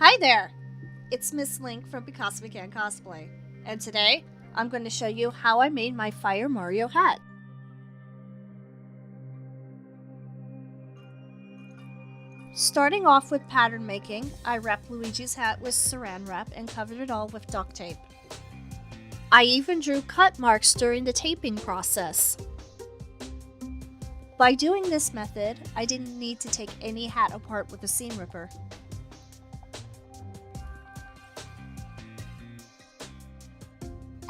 Hi there! It's MissLink from Cosplay, and today I'm going to show you how I made my Fire Mario hat. Starting off with pattern making, I wrapped Luigi's hat with saran wrap and covered it all with duct tape. I even drew cut marks during the taping process. By doing this method, I didn't need to take any hat apart with a seam ripper.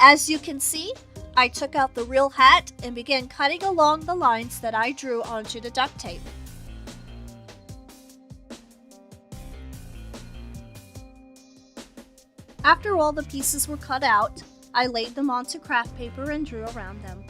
As you can see, I took out the real hat and began cutting along the lines that I drew onto the duct tape. After all the pieces were cut out, I laid them onto craft paper and drew around them.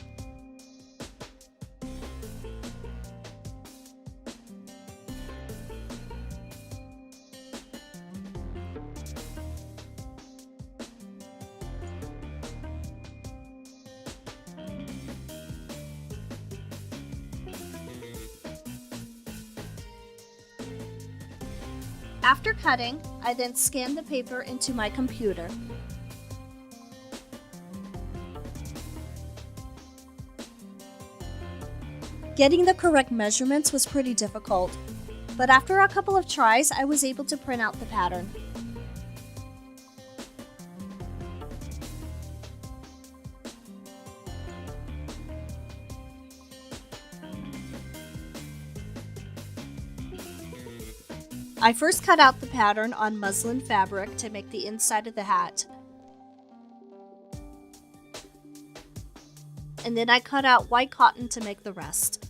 After cutting, I then scanned the paper into my computer. Getting the correct measurements was pretty difficult, but after a couple of tries, I was able to print out the pattern. I first cut out the pattern on muslin fabric to make the inside of the hat. And then I cut out white cotton to make the rest.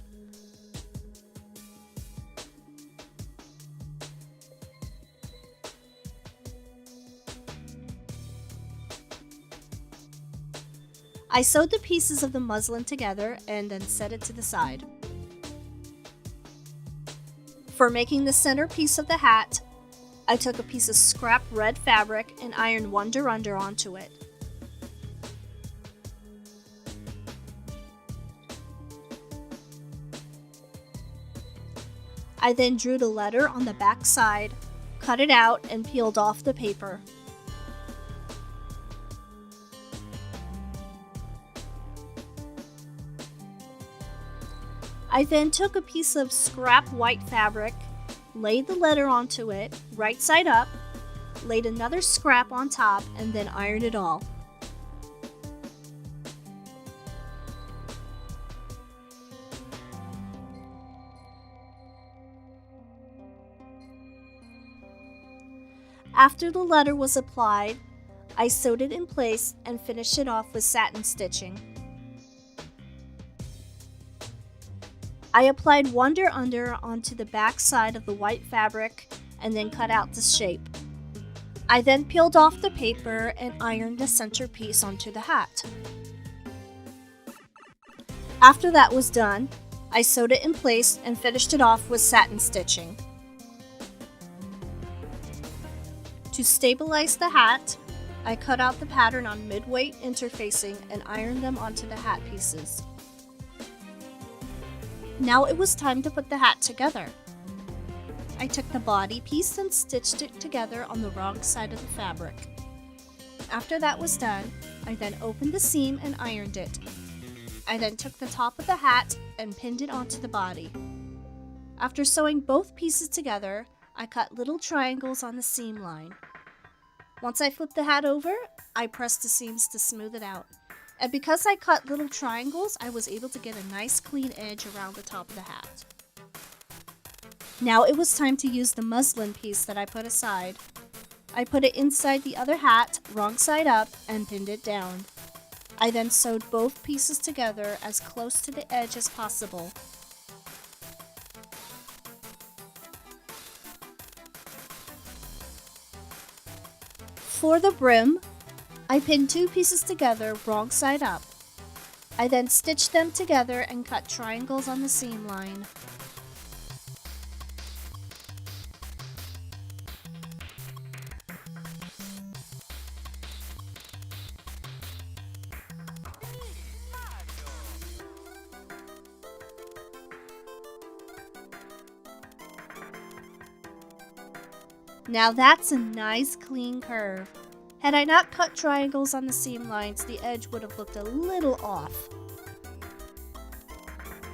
I sewed the pieces of the muslin together and then set it to the side. For making the centerpiece of the hat, I took a piece of scrap red fabric and ironed one under onto it. I then drew the letter on the back side, cut it out, and peeled off the paper. I then took a piece of scrap white fabric, laid the letter onto it, right side up, laid another scrap on top, and then ironed it all. After the letter was applied, I sewed it in place and finished it off with satin stitching. I applied wonder under onto the back side of the white fabric and then cut out the shape. I then peeled off the paper and ironed the centerpiece onto the hat. After that was done, I sewed it in place and finished it off with satin stitching. To stabilize the hat, I cut out the pattern on midweight interfacing and ironed them onto the hat pieces. Now it was time to put the hat together. I took the body piece and stitched it together on the wrong side of the fabric. After that was done, I then opened the seam and ironed it. I then took the top of the hat and pinned it onto the body. After sewing both pieces together, I cut little triangles on the seam line. Once I flipped the hat over, I pressed the seams to smooth it out. And because I cut little triangles, I was able to get a nice clean edge around the top of the hat. Now it was time to use the muslin piece that I put aside. I put it inside the other hat, wrong side up, and pinned it down. I then sewed both pieces together as close to the edge as possible. For the brim, I pinned two pieces together, wrong side up. I then stitched them together and cut triangles on the seam line. Now that's a nice clean curve. Had I not cut triangles on the seam lines, the edge would have looked a little off.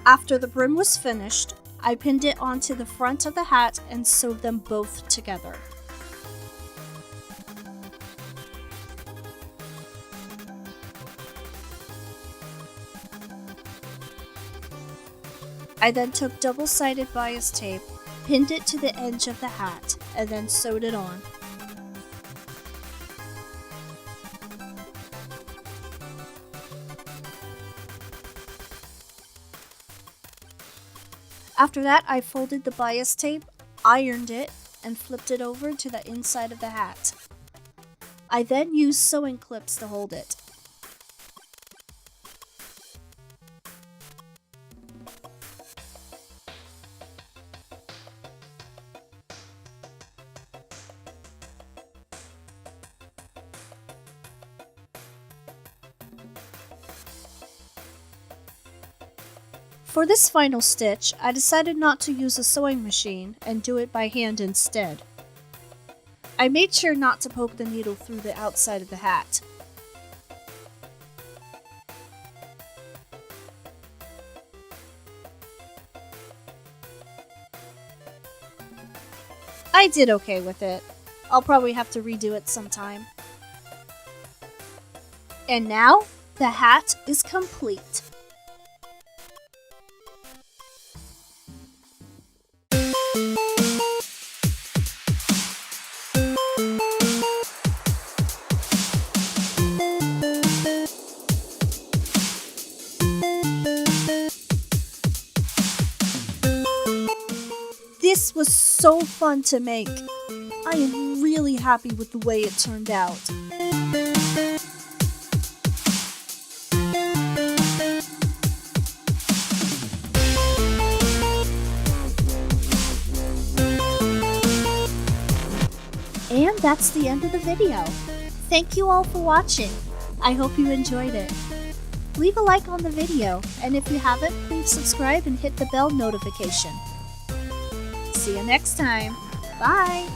After the brim was finished, I pinned it onto the front of the hat and sewed them both together. I then took double-sided bias tape, pinned it to the edge of the hat, and then sewed it on. After that, I folded the bias tape, ironed it, and flipped it over to the inside of the hat. I then used sewing clips to hold it. For this final stitch, I decided not to use a sewing machine and do it by hand instead. I made sure not to poke the needle through the outside of the hat. I did okay with it. I'll probably have to redo it sometime. And now, the hat is complete. This was so fun to make. I am really happy with the way it turned out. And that's the end of the video. Thank you all for watching. I hope you enjoyed it. Leave a like on the video, and if you haven't, please subscribe and hit the bell notification. See you next time. Bye!